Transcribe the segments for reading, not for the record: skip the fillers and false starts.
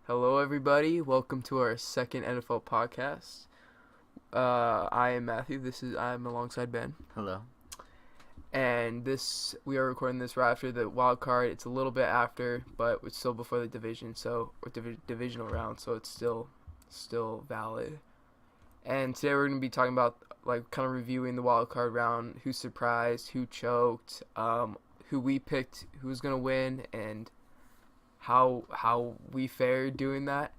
Hello, everybody. Welcome to our second NFL podcast. I am Matthew. I'm alongside Ben, Hello. and we are recording this right after the wild card. It's a little bit after, but it's still before the divisional round, so it's still valid. And today we're going to be talking about kind of reviewing the wild card round, who surprised, who choked, who we picked, who was going to win, and how we fared doing that,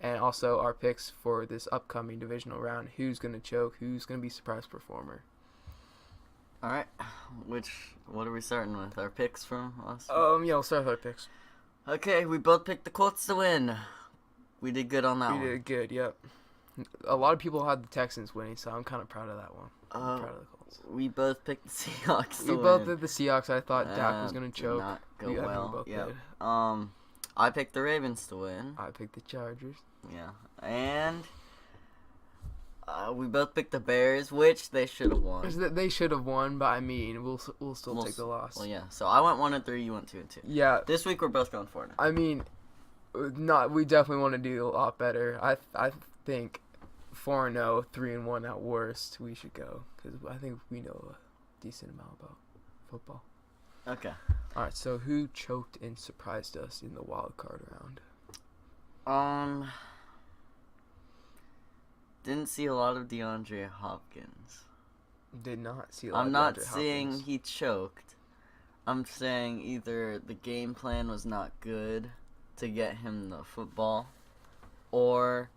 and also our picks for this upcoming divisional round. Who's gonna choke? Who's gonna be surprise performer? All right. What are we starting with? Our picks from last week? Yeah, we'll start with our picks. Okay, we both picked the Colts to win. We did good on that one. We did good. Yep. A lot of people had the Texans winning, so I'm kind of proud of that one. I'm proud of the Colts. We both picked the Seahawks to We win. both did the Seahawks. I thought Dak was gonna choke. Did not go I think we well. both Yep. did. I picked the Ravens to win. I picked the Chargers. Yeah, and we both picked the Bears, which they should have won. They should have won, but I mean, we'll still take the loss. Well, yeah. So I went 1-3. You went 2-2. Yeah. This week we're both going 4-0. I mean, we definitely want to do a lot better. I think 4-0, 3-1 at worst. We should go because I think we know a decent amount about football. Okay. All right. So who choked and surprised us in the wild card round? Didn't see a lot of DeAndre Hopkins. Did not see a lot. I'm of not DeAndre saying Hopkins. he choked. I'm saying either the game plan was not good to get him the football, or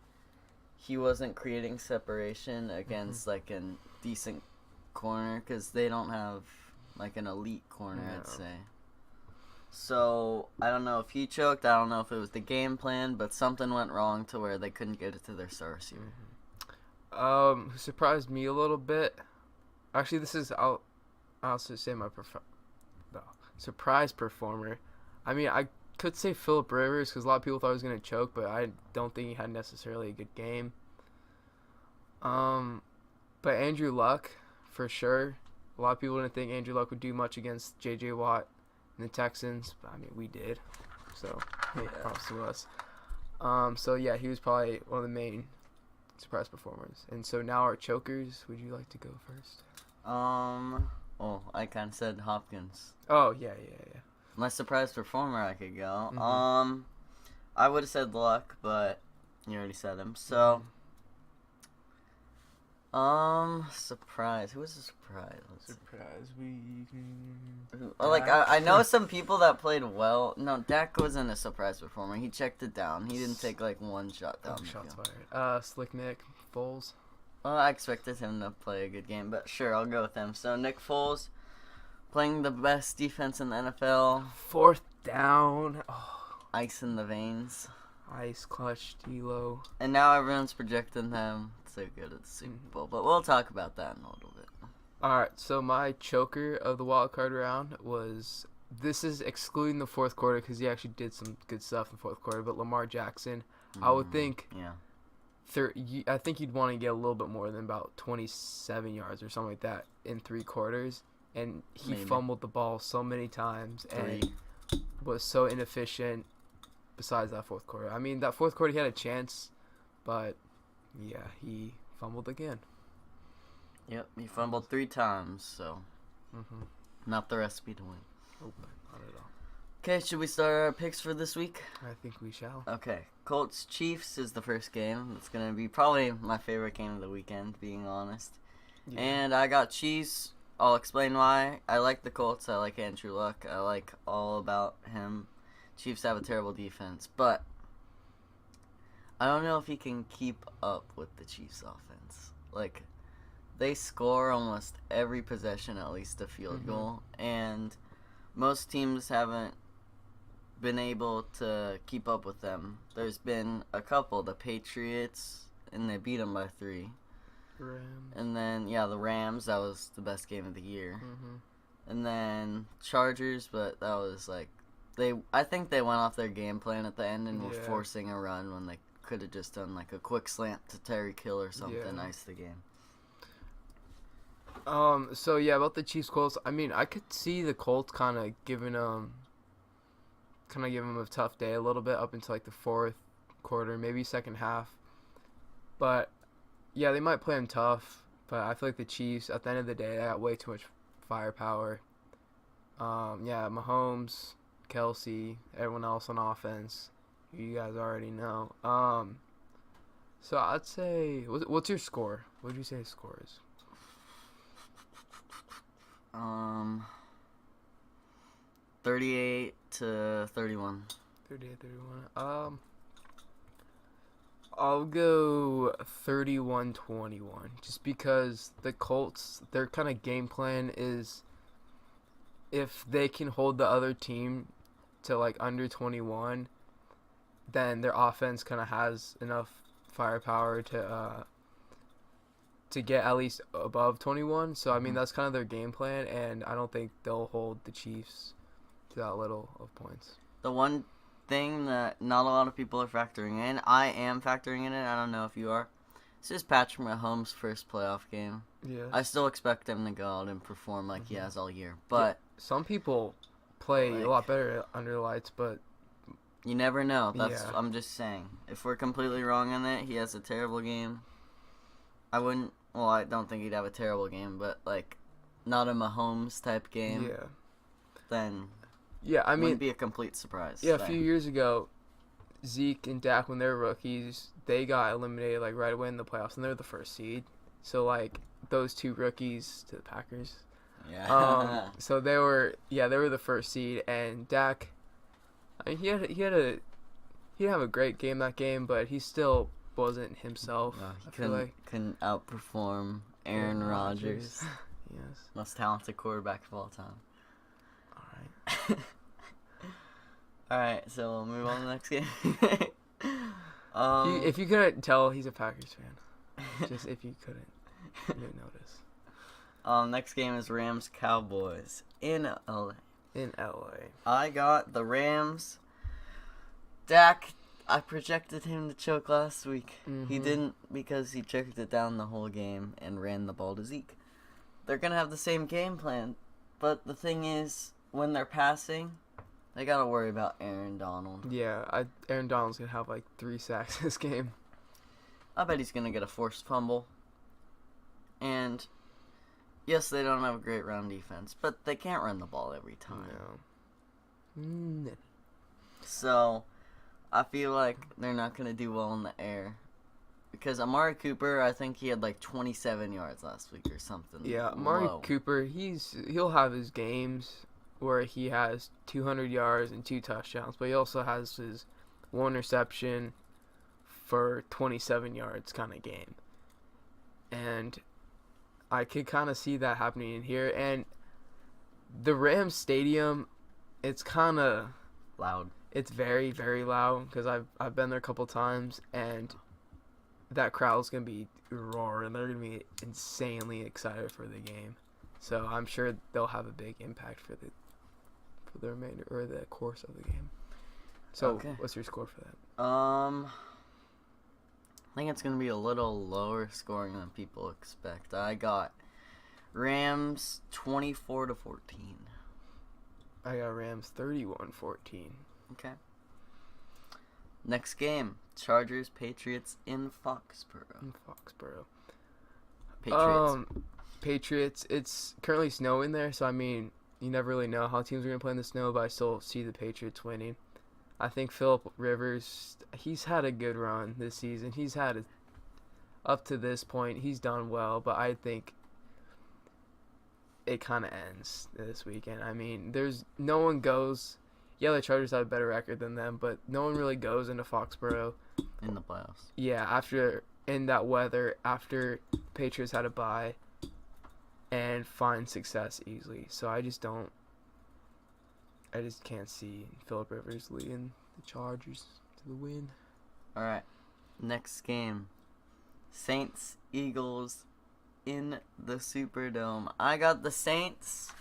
he wasn't creating separation against like a decent corner because they don't have like an elite corner, No. I'd say. So I don't know if he choked. I don't know if it was the game plan, but something went wrong to where they couldn't get it to their star receiver. Who surprised me a little bit. Actually, I'll also say my surprise performer. I mean, I could say Phillip Rivers because a lot of people thought he was gonna choke, but I don't think he had necessarily a good game. But Andrew Luck, for sure. A lot of people didn't think Andrew Luck would do much against J.J. Watt and the Texans, but I mean, we did. So, props to us. So yeah, he was probably one of the main surprise performers. And so now our chokers. Would you like to go first? Well, I kind of said Hopkins. Oh yeah. My surprise performer, I could go. Mhm. I would have said Luck, but you already said him. So, surprise. Who was a surprise? Let's see. Surprise. I know some people that played well. No, Dak wasn't a surprise performer. He checked it down. He didn't take like one shot down. Shots fired. Slick Nick Foles. Well, I expected him to play a good game, but sure, I'll go with him. So Nick Foles playing the best defense in the NFL. Fourth down. Oh, Ice in the veins. ice clutch D'Lo. And now everyone's projecting them so good at the Super Bowl. But we'll talk about that in a little bit. All right. So my choker of the wild card round was. This is excluding the fourth quarter because he actually did some good stuff in the fourth quarter. But Lamar Jackson, I would think. Yeah. I think you'd want to get a little bit more than about 27 yards or something like that in 3 quarters. And he fumbled the ball so many times and was so inefficient besides that fourth quarter. I mean, that fourth quarter he had a chance, but yeah, he fumbled again. Yep, he fumbled 3 times, so not the recipe to win. Nope, not at all. Okay, should we start our picks for this week? I think we shall. Okay, Colts-Chiefs is the first game. It's going to be probably my favorite game of the weekend, being honest. Yeah. And I got Chiefs. I'll explain why. I like the Colts. I like Andrew Luck. I like all about him. Chiefs have a terrible defense, but I don't know if he can keep up with the Chiefs' offense. Like, they score almost every possession at least a field goal, and most teams haven't been able to keep up with them. There's been a couple, the Patriots, and they beat them by 3. Rams. And then, the Rams, that was the best game of the year. And then Chargers, but that was like, I think they went off their game plan at the end and were forcing a run when they could have just done like a quick slant to Tyreek Hill or something, ice the game. So yeah, about the Chiefs Colts. I mean, I could see the Colts kind of giving them a tough day a little bit up until like the fourth quarter, maybe second half. But yeah, they might play them tough. But I feel like the Chiefs, at the end of the day, they got way too much firepower. Yeah, Mahomes, Kelsey, everyone else on offense. You guys already know. So I'd say, what's your score? What would you say the score is? 38-31. 38-31. I'll go 31-21. Just because the Colts, their kind of game plan is if they can hold the other team to like under 21, then their offense kind of has enough firepower to get at least above 21. So I mean that's kind of their game plan, and I don't think they'll hold the Chiefs to that little of points. The one thing that not a lot of people are factoring in, I am factoring in it. I don't know if you are. This is Patrick Mahomes' first playoff game. Yeah. I still expect him to go out and perform like he has all year, but some people play a lot better under the lights, but you never know. I'm just saying. If we're completely wrong on it, he has a terrible game. I don't think he'd have a terrible game, but like not a Mahomes type game. Yeah. Then yeah, I mean, wouldn't be a complete surprise. Yeah, a few years ago, Zeke and Dak, when they were rookies, they got eliminated like right away in the playoffs, and they're the first seed. So like those two rookies to the Packers. Yeah. So they were the first seed, and Dak, I mean, he didn't have a great game that game, but he still wasn't himself. No, he couldn't outperform Aaron Rodgers. Yes. Most talented quarterback of all time. All right. All right, so we'll move on to the next game. If you couldn't tell, he's a Packers fan. Just if you couldn't, you didn't notice. Next game is Rams-Cowboys in LA. In LA. I got the Rams. Dak, I projected him to choke last week. Mm-hmm. He didn't because he choked it down the whole game and ran the ball to Zeke. They're going to have the same game plan, but the thing is, when they're passing, they got to worry about Aaron Donald. Yeah, Aaron Donald's going to have like 3 sacks this game. I bet he's going to get a forced fumble. And yes, they don't have a great run defense, but they can't run the ball every time. No. So, I feel like they're not going to do well in the air. Because Amari Cooper, I think he had like 27 yards last week or something. Yeah, Amari Cooper, he'll have his games where he has 200 yards and 2 touchdowns, but he also has his 1 reception for 27 yards kind of game. And I could kind of see that happening in here. And the Rams Stadium, it's kind of loud. It's very, very loud because I've been there a couple times, and that crowd's going to be roaring. They're going to be insanely excited for the game. So I'm sure they'll have a big impact for the remainder or the course of the game. So okay. What's your score for that? I think it's going to be a little lower scoring than people expect. I got Rams 24-14. I got Rams 31-14. Okay. Next game, Chargers-Patriots in Foxborough. Patriots, it's currently snowing there, so I mean, you never really know how teams are going to play in the snow, but I still see the Patriots winning. I think Phillip Rivers, he's had a good run this season. Up to this point, he's done well, but I think it kind of ends this weekend. I mean, no one goes. Yeah, the Chargers have a better record than them, but no one really goes into Foxborough in the playoffs. Yeah, in that weather, after the Patriots had a bye and find success easily. So I just can't see Phillip Rivers leading the Chargers to the win. All right, next game, Saints-Eagles in the Superdome. I got the Saints.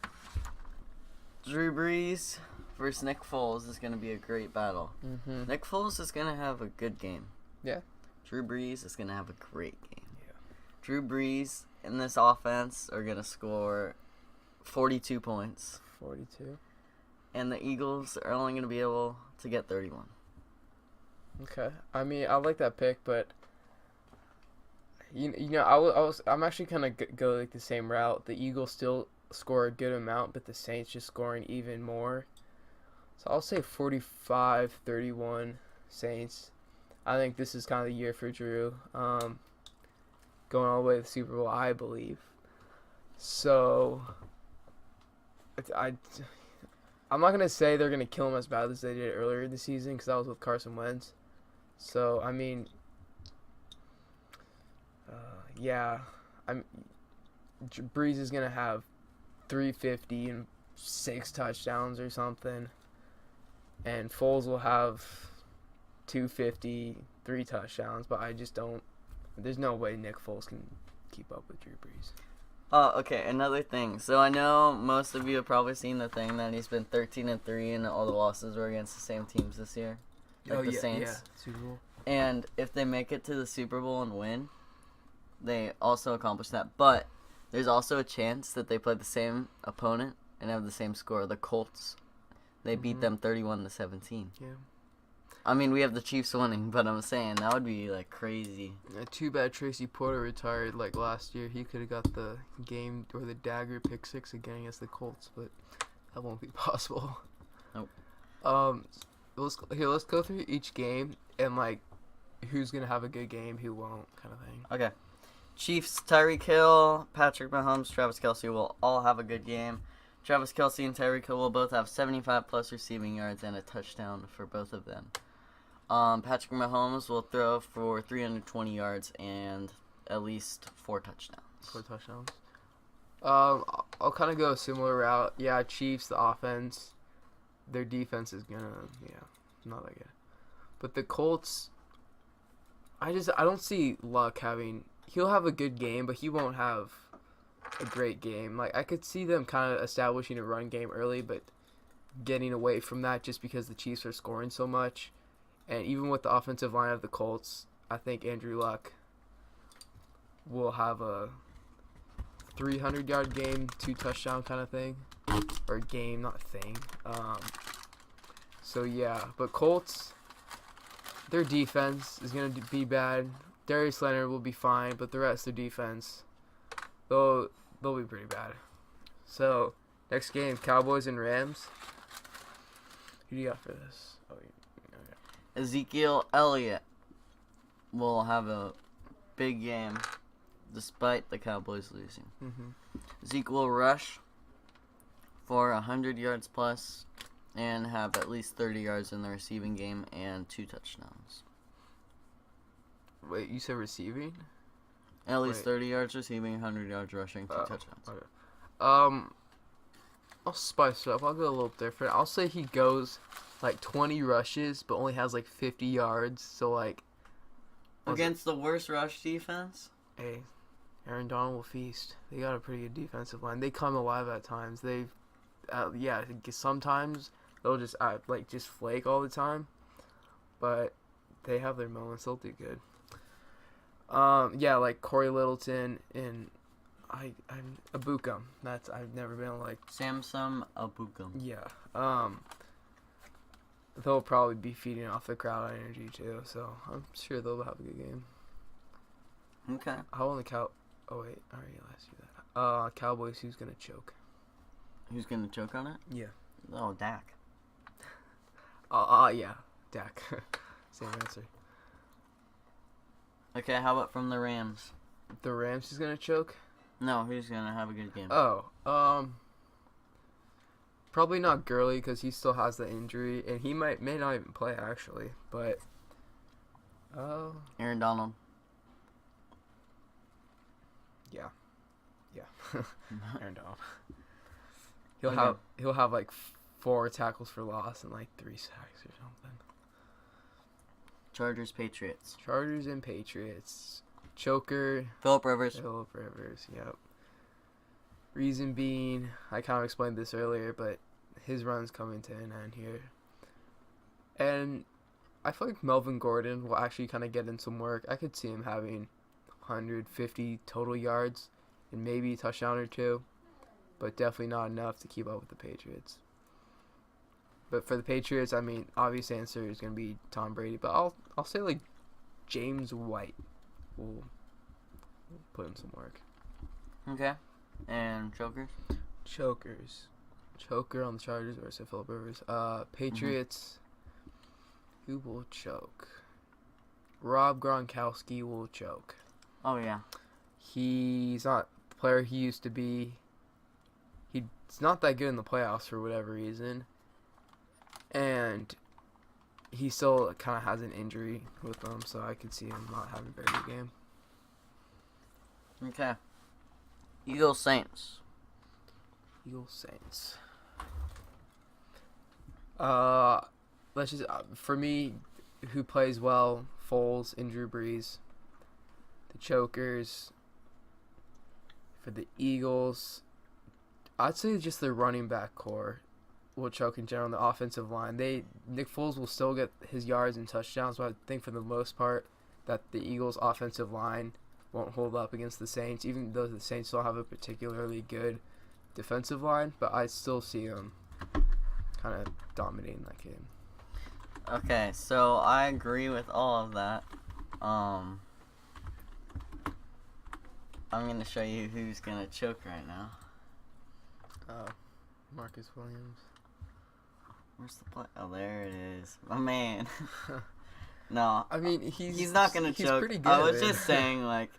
Drew Brees versus Nick Foles is going to be a great battle. Mm-hmm. Nick Foles is going to have a good game. Yeah. Drew Brees is going to have a great game. Yeah. Drew Brees and this offense are going to score 42 points. 42. And the Eagles are only going to be able to get 31. Okay. I mean, I like that pick, but I'm actually kind of go like the same route. The Eagles still score a good amount, but the Saints just scoring even more. So I'll say 45-31 Saints. I think this is kind of the year for Drew. Going all the way to the Super Bowl, I believe. So I I'm not gonna say they're gonna kill him as bad as they did earlier this season because that was with Carson Wentz. So I mean, yeah, I'm Breeze is gonna have 350 and 6 touchdowns or something, and Foles will have 250, 3 touchdowns. But I just don't. There's no way Nick Foles can keep up with Drew Brees. Oh, okay. Another thing. So I know most of you have probably seen the thing that he's been 13-3, and all the losses were against the same teams this year, like the Saints. Yeah, Super Bowl. And if they make it to the Super Bowl and win, they also accomplish that. But there's also a chance that they play the same opponent and have the same score. The Colts, they beat them 31-17. Yeah. I mean, we have the Chiefs winning, but I'm saying that would be like crazy. Too bad Tracy Porter retired like last year. He could have got the game or the dagger pick 6 again against the Colts, but that won't be possible. Nope. Let's go through each game and like who's gonna have a good game, who won't, kind of thing. Okay. Chiefs, Tyreek Hill, Patrick Mahomes, Travis Kelce will all have a good game. Travis Kelce and Tyreek Hill will both have 75-plus receiving yards and a touchdown for both of them. Patrick Mahomes will throw for 320 yards and at least 4 touchdowns. 4 touchdowns. I'll kind of go a similar route. Yeah, Chiefs, the offense, their defense is not that good. But the Colts, I don't see Luck having. He'll have a good game, but he won't have a great game. Like I could see them kind of establishing a run game early, but getting away from that just because the Chiefs are scoring so much. And even with the offensive line of the Colts, I think Andrew Luck will have a 300-yard game, 2-touchdown kind of thing. Or game, not thing. So, yeah. But Colts, their defense is going to be bad. Darius Leonard will be fine, but the rest of their defense, they'll be pretty bad. So, next game, Cowboys and Rams. Who do you got for this? Ezekiel Elliott will have a big game despite the Cowboys losing. Zeke will rush for 100 yards plus and have at least 30 yards in the receiving game and 2 touchdowns. Wait, you said receiving? At least 30 yards receiving, 100 yards rushing, 2 touchdowns. Okay. I'll spice it up. I'll go a little different. I'll say he goes like 20 rushes, but only has like 50 yards. So like against the worst rush defense. Hey, Aaron Donald will feast. They got a pretty good defensive line. They come alive at times. Sometimes they'll just just flake all the time, but they have their moments. They'll do good. Like Corey Littleton and I'm Abukum. I've never been like Samsung Abukum. Yeah. They'll probably be feeding off the crowd energy too, so I'm sure they'll have a good game. Okay. How on the cow? Oh wait, I already asked you that. Cowboys. Who's gonna choke? Who's gonna choke on it? Yeah. Oh, Dak. Yeah, Dak. Same answer. Okay, how about from the Rams? The Rams is gonna choke? No, who's gonna have a good game? Probably not Gurley because he still has the injury, and he may not even play actually. But Aaron Donald. Yeah. Aaron Donald. He'll have like 4 tackles for loss and like 3 sacks or something. Chargers and Patriots. Choker. Phillip Rivers. Yep. Reason being, I kind of explained this earlier, but his run's coming to an end here. And I feel like Melvin Gordon will actually kind of get in some work. I could see him having 150 total yards and maybe a touchdown or 2, but definitely not enough to keep up with the Patriots. But for the Patriots, I mean, obvious answer is gonna be Tom Brady. But I'll say like James White will put in some work. Okay. And chokers? Choker on the Chargers versus Phillip Rivers. Patriots. Who will choke? Rob Gronkowski will choke. Oh yeah. He's not the player he used to be. He's not that good in the playoffs for whatever reason. And he still kind of has an injury with him, so I could see him not having a very good game. Okay. Eagles Saints. Saints. Let's just for me, who plays well? Foles and Drew Brees. The chokers. For the Eagles, I'd say just the running back core will choke in general. The offensive line, Nick Foles will still get his yards and touchdowns, but I think for the most part that the Eagles' offensive line won't hold up against the Saints, even though the Saints don't have a particularly good defensive line. But I still see them kind of dominating that game. Okay, so I agree with all of that. I'm gonna show you who's gonna choke right now. Marcus Williams. Where's the play? Oh, there it is. My man. No. I mean, he's not gonna choke. He's pretty good. I was just saying, like,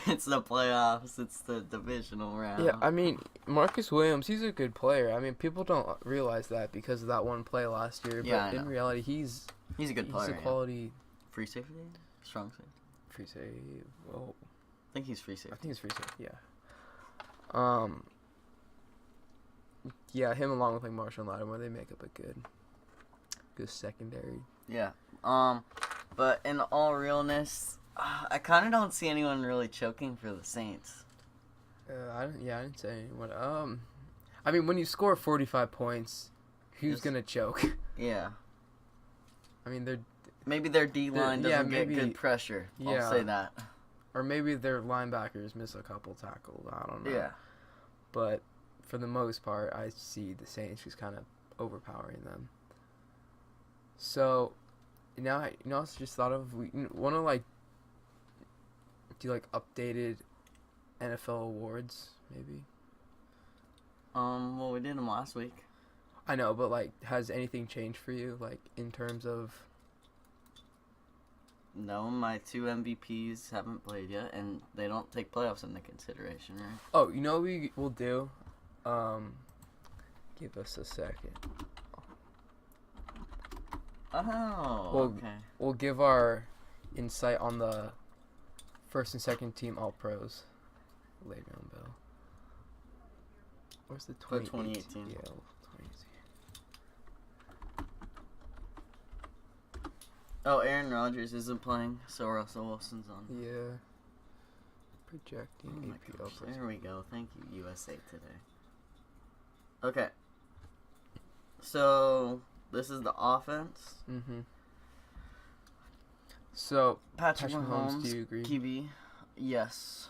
it's the playoffs. It's the divisional round. Yeah, I mean, Marcus Williams, he's a good player. I mean, people don't realize that because of that one play last year. Yeah, But in reality, he's a good player. He's a quality free safety, strong safety. Free safety. Well, I think he's free safety. I think he's free safety. Yeah. Yeah, him along with like Marshall Lattimore, they make up a good secondary. Yeah. But in all realness, I kind of don't see anyone really choking for the Saints. I didn't say anyone. I mean, when you score 45 points, who's gonna choke? Yeah. I mean, maybe their D line doesn't get good pressure. I'll say that. Or maybe their linebackers miss a couple tackles. I don't know. Yeah. But for the most part, I see the Saints just kind of overpowering them. So now, I just thought of, we want to like do like updated NFL awards, maybe. Well, we did them last week. I know, but like, has anything changed for you, like in terms of? No, my 2 MVPs haven't played yet, and they don't take playoffs into consideration, right? Oh, you know what we will do? Give us a second. Oh, okay. We'll give our insight on the first and second team All-Pros. Le'Veon Bell. Where's the 2018? 2018. Yeah, 2018. Oh, Aaron Rodgers isn't playing, so Russell Wilson's on. Yeah. Projecting Oh my AP gosh, All-Pros. there we go. Thank you, USA Today. Okay. So, this is the offense. Mm-hmm. So, Patrick Mahomes, do you agree? QB, yes.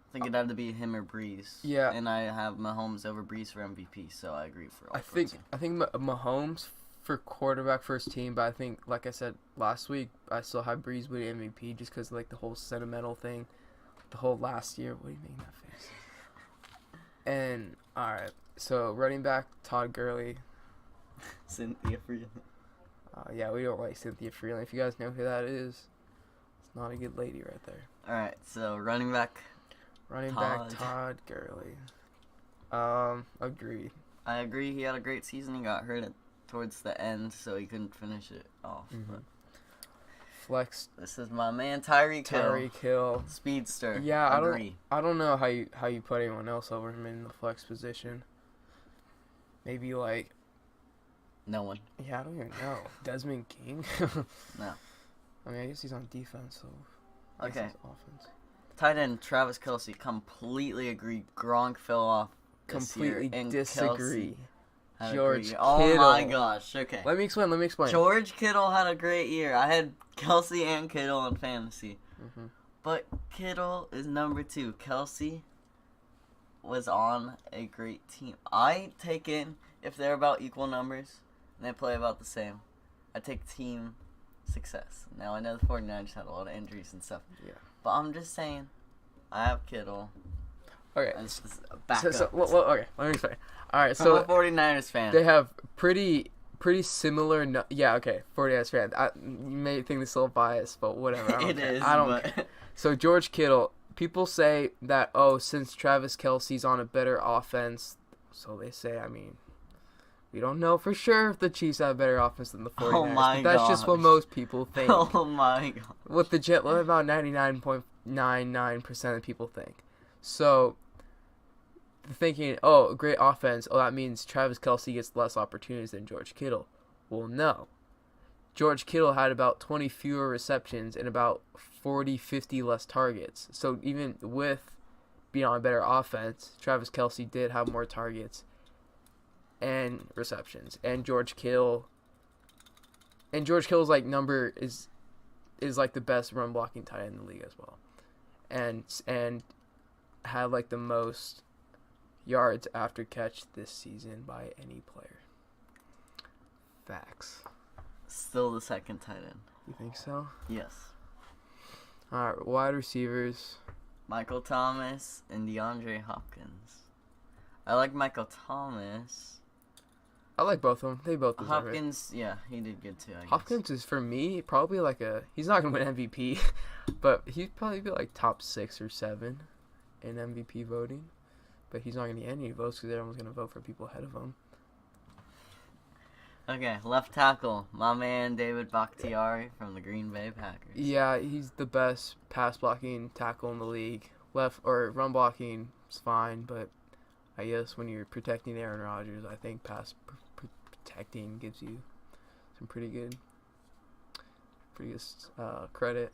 I think it'd have to be him or Breeze. Yeah. And I have Mahomes over Breeze for MVP, so I agree for all. I think Mahomes for quarterback first team, but I think, like I said last week, I still have Breeze with MVP just because like the whole sentimental thing, the whole last year. What are you making that face? And all right, so running back Todd Gurley. Cynthia Freeland. Yeah, we don't like Cynthia Freeland. If you guys know who that is, it's not a good lady right there. All right, so running back Todd Gurley. Agreed. I agree. He had a great season. He got hurt towards the end, so he couldn't finish it off. Mm-hmm. But Flex. this is my man Tyreek Hill. Speedster. Yeah, agree. I don't know how you put anyone else over him in the flex position. Maybe like. No one. Yeah, I don't even know. Desmond King. No. I mean, I guess he's on defense, so. I guess Okay. he's offense. Tight end Travis Kelce. Completely agree. Gronk fell off. Completely and disagree. Kelce George Kittle. Kittle. Oh my gosh. Okay. Let me explain. George Kittle had a great year. I had Kelce and Kittle in fantasy. Mm-hmm. But Kittle is number 2. Kelce was on a great team. I take in if they're about equal numbers and they play about the same, I take team success. Now, I know the 49ers had a lot of injuries and stuff. Yeah. But I'm just saying, I have Kittle. Okay. As a backup. Okay, let me explain. All right, I'm so a 49ers fan. they have pretty similar. Yeah, okay, 49ers fan. You may think this is a little biased, but whatever. It is. I don't care. So George Kittle, people say that since Travis Kelce's on a better offense, so they say. I mean, we don't know for sure if the Chiefs have a better offense than the 49ers. Oh my but that's just what most people think. Oh my god. What about 99.99% of people think. So, thinking, great offense. That means Travis Kelce gets less opportunities than George Kittle. Well, no. George Kittle had about 20 fewer receptions and about 40, 50 less targets. So, even with being on a better offense, Travis Kelce did have more targets and receptions. And George Kittle's like number is like the best run blocking tight end in the league as well. And had like the most yards after catch this season by any player. Facts. Still the second tight end. You think so? Yes. All right, wide receivers. Michael Thomas and DeAndre Hopkins. I like Michael Thomas. I like both of them. They both deserve Hopkins, yeah, he did good too, I guess. Hopkins is, for me, probably he's not going to win MVP, but he'd probably be like top 6 or 7 in MVP voting. But he's not going to get any votes because everyone's going to vote for people ahead of him. Okay, left tackle. My man, David Bakhtiari from the Green Bay Packers. Yeah, he's the best pass blocking tackle in the league. Run blocking is fine, but I guess when you're protecting Aaron Rodgers, I think pass protecting gives you some pretty good credit.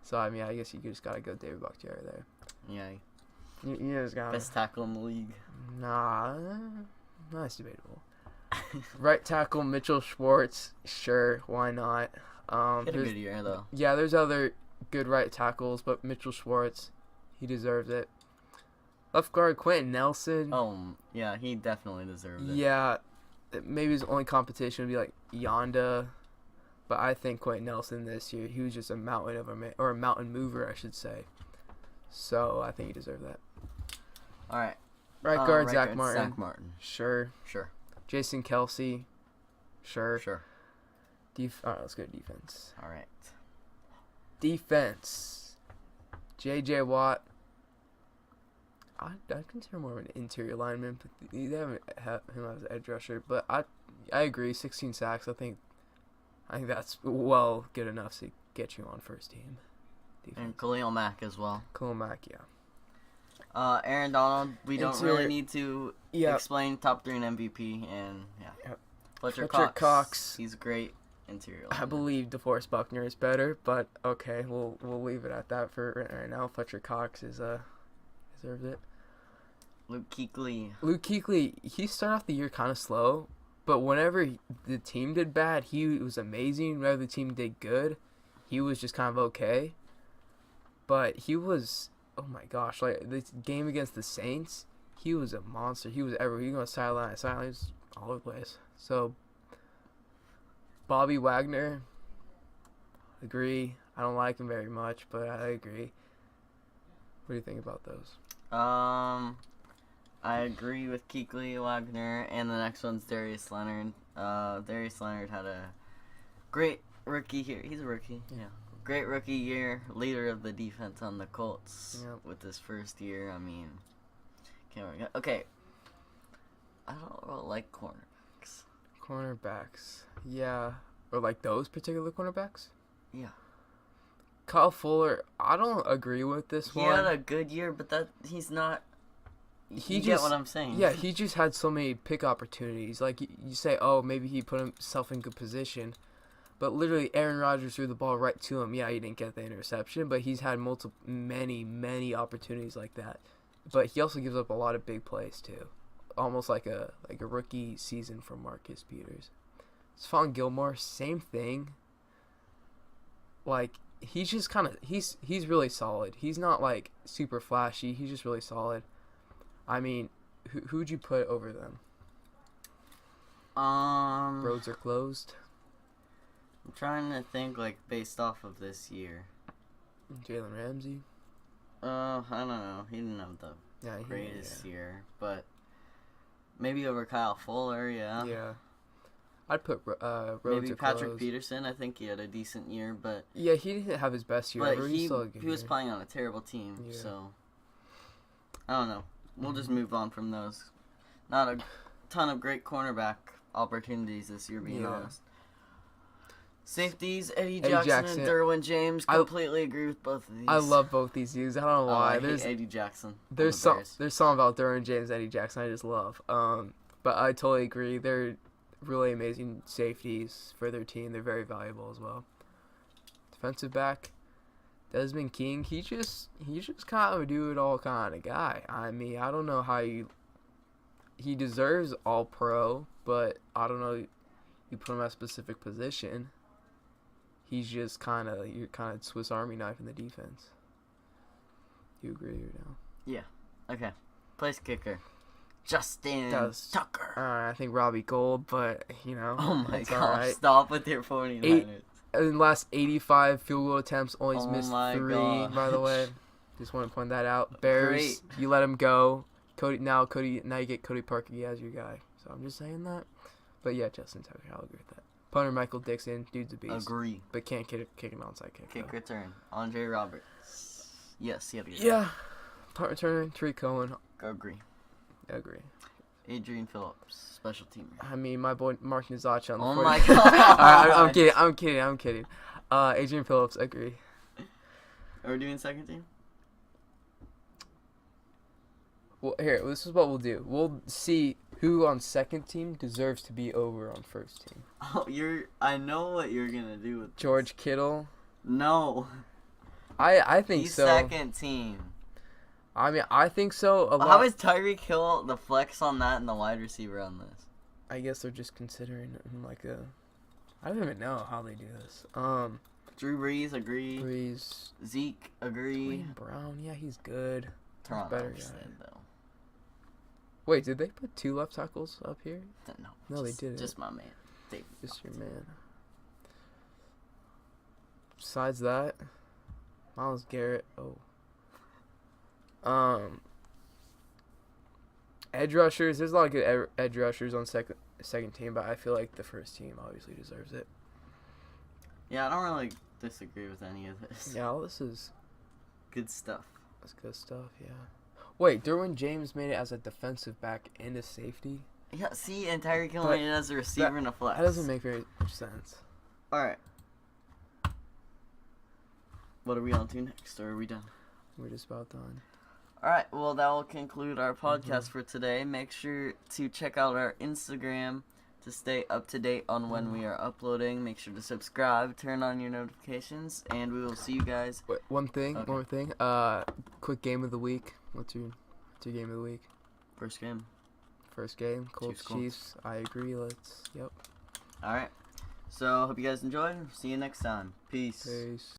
So, I mean, I guess you just got to go David Bakhtiari there. Yeah. You just got Best tackle in the league. Nah, that's debatable. Right tackle Mitchell Schwartz, sure, why not? He had a good year, though. Yeah, there's other good right tackles, but Mitchell Schwartz, he deserves it. Left guard Quentin Nelson. Oh, yeah, he definitely deserved it. Yeah, maybe his only competition would be like Yonda, but I think Quentin Nelson this year, he was just a mountain mover, I should say. So I think he deserved that. All right. Right guard Zach Martin. Zach Martin. Sure. Jason Kelce. Sure. All right, let's go to defense. All right. Defense. J.J. Watt. I consider more of an interior lineman, but they haven't had him as an edge rusher. But I agree, 16 sacks. I think that's well good enough to get you on first team. Defense. And Khalil Mack as well. Khalil Mack, yeah. Aaron Donald, we don't really need to explain top 3 in MVP, and Yep. Fletcher Cox. He's a great interior lineman. I believe DeForest Buckner is better, but okay, we'll leave it at that for right now. Fletcher Cox is deserves it. Luke Kuechly, he started off the year kind of slow, but whenever the team did bad, he was amazing. Whenever the team did good, he was just kind of okay. But he was, oh my gosh, like this game against the Saints, he was a monster. He was everywhere. He was sideline, he was all over the place. So, Bobby Wagner, agree. I don't like him very much, but I agree. What do you think about those? I agree with Kuechly, Wagner, and the next one's Darius Leonard. Darius Leonard had a great rookie year. He's a rookie. Yeah. Great rookie year, leader of the defense on the Colts with his first year. I mean, okay. I don't like cornerbacks. Cornerbacks, yeah, or like those particular cornerbacks. Yeah. Kyle Fuller, I don't agree with this one. He had a good year, but he's not. You get what I'm saying? Yeah, he just had so many pick opportunities. Like you say, maybe he put himself in good position. But literally, Aaron Rodgers threw the ball right to him. Yeah, he didn't get the interception, but he's had many opportunities like that. But he also gives up a lot of big plays too, almost like a rookie season from Marcus Peters. Stephon Gilmore, same thing. Like he's just he's really solid. He's not like super flashy. He's just really solid. I mean, who'd you put over them? Roads are closed. I'm trying to think like based off of this year. Jalen Ramsey. I don't know. He didn't have the greatest year, but maybe over Kyle Fuller, yeah. Yeah. I'd put Rhodes maybe or Patrick close. Peterson. I think he had a decent year, but Yeah, he didn't have his best year but ever. he Still had a good was year. playing on a terrible team, Yeah. so I don't know. We'll just move on from those. Not a ton of great cornerback opportunities this year, being honest. Safeties, Eddie Jackson and Derwin James. Completely agree with both of these. I love both these dudes. I don't know why. I hate Eddie Jackson. There's something about Derwin James and Eddie Jackson I just love. But I totally agree. They're really amazing safeties for their team. They're very valuable as well. Defensive back, Desmond King. He's just kind of a do-it-all kind of guy. I mean, I don't know how he deserves All-Pro, but I don't know. You put him at a specific position. He's just you're kind of Swiss Army knife in the defense. Do you agree or no? Yeah. Okay. Place kicker. Justin Tucker. I think Robbie Gould, but, Oh my gosh. Right. Stop with your 49ers. In the last 85 field goal attempts, only missed 3, gosh. by the way. Just want to point that out. Bears, you let him go. Now you get Cody Parkey as your guy. So I'm just saying that. But yeah, Justin Tucker, I'll agree with that. Punter Michael Dixon, dude's a beast. Agree. But can't kick an onside kick. Kick return. Andre Roberts. Yes, he had a good Yeah. Punt return, Tariq Cohen. Agree. Adrian Phillips, special teamer. I mean, my boy Mark Nizacha on the Oh my god. I'm kidding. Adrian Phillips, agree. Are we doing second team? Well, here, this is what we'll do. We'll see who on second team deserves to be over on first team. Oh, I know what you're gonna do with George Kittle. No. I think He's so. second team. I mean, I think so. How is Tyreek Hill the flex on that and the wide receiver on this? I guess they're just considering it in like a. I don't even know how they do this. Drew Brees, agree. Brees. Zeke, agree. Dwayne Brown, yeah, he's good. Toronto better guy. said, though. Wait, did they put 2 left tackles up here? No, they didn't. Just my man. David Just your man. Besides that, Myles Garrett. Edge rushers. There's a lot of good edge rushers on second team, but I feel like the first team obviously deserves it. Yeah, I don't really disagree with any of this. Yeah, all this is good stuff. That's good stuff. Yeah. Wait, Derwin James made it as a defensive back and a safety. Yeah, see, and Tyreek Hill made it as a receiver and a flex. That doesn't make very much sense. All right. What are we on to next, or are we done? We're just about done. All right, well, that will conclude our podcast for today. Make sure to check out our Instagram to stay up to date on when we are uploading. Make sure to subscribe, turn on your notifications, and we will see you guys. Wait, one more thing. Quick game of the week. What's your game of the week? First game. Colts Chiefs. I agree. Yep. All right. So, hope you guys enjoyed. See you next time. Peace.